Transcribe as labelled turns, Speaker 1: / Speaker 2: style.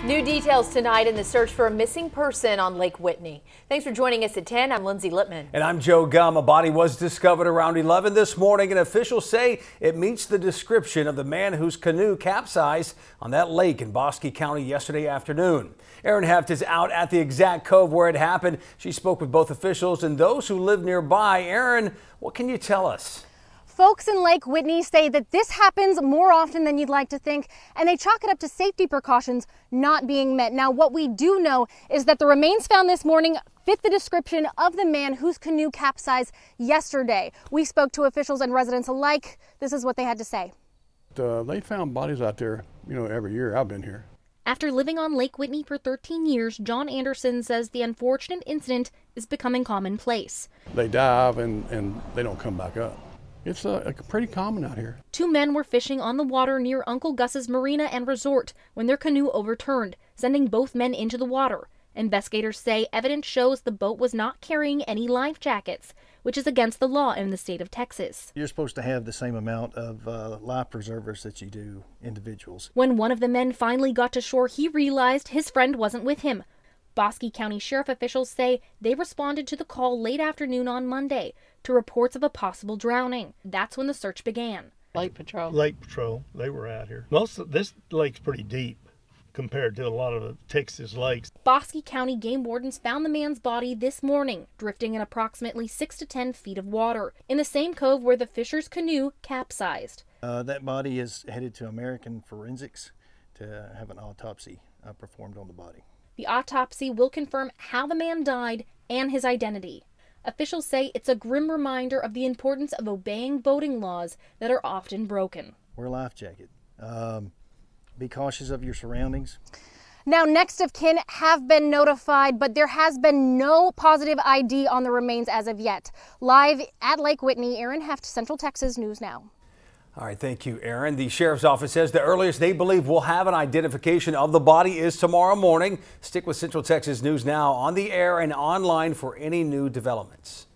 Speaker 1: New details tonight in the search for a missing person on Lake Whitney. Thanks for joining us at 10. I'm Lindsay Lippman.
Speaker 2: And I'm Joe Gum. A body was discovered around 11 this morning, and officials say it meets the description of the man whose canoe capsized on that lake in Bosque County yesterday afternoon. Erin Heft is out at the exact cove where it happened. She spoke with both officials and those who live nearby. Erin, what can you tell us?
Speaker 3: Folks in Lake Whitney say that this happens more often than you'd like to think, and they chalk it up to safety precautions not being met. Now, what we do know is that the remains found this morning fit the description of the man whose canoe capsized yesterday. We spoke to officials and residents alike. This is what they had to say.
Speaker 4: They found bodies out there, every year I've been here.
Speaker 5: After living on Lake Whitney for 13 years, John Anderson says the unfortunate incident is becoming commonplace.
Speaker 4: They dive and they don't come back up. It's pretty common out here.
Speaker 5: Two men were fishing on the water near Uncle Gus's Marina and Resort when their canoe overturned, sending both men into the water. Investigators say evidence shows the boat was not carrying any life jackets, which is against the law in the state of Texas.
Speaker 6: You're supposed to have the same amount of life preservers that you do individuals.
Speaker 5: When one of the men finally got to shore, he realized his friend wasn't with him. Bosque County Sheriff officials say they responded to the call late afternoon on Monday to reports of a possible drowning. That's when the search began.
Speaker 7: Lake Patrol, they were out here. Most of this lake's pretty deep compared to a lot of the Texas lakes.
Speaker 5: Bosque County game wardens found the man's body this morning, drifting in approximately 6 to 10 feet of water, in the same cove where the fisher's canoe capsized.
Speaker 6: That body is headed to American Forensics to have an autopsy performed on the body.
Speaker 5: The autopsy will confirm how the man died and his identity. Officials say it's a grim reminder of the importance of obeying boating laws that are often broken.
Speaker 6: Wear a life jacket. Be cautious of your surroundings.
Speaker 3: Now, next of kin have been notified, but there has been no positive ID on the remains as of yet. Live at Lake Whitney, Erin Heft, Central Texas News Now.
Speaker 2: All right, thank you, Erin. The sheriff's office says the earliest they believe we'll have an identification of the body is tomorrow morning. Stick with Central Texas News Now on the air and online for any new developments.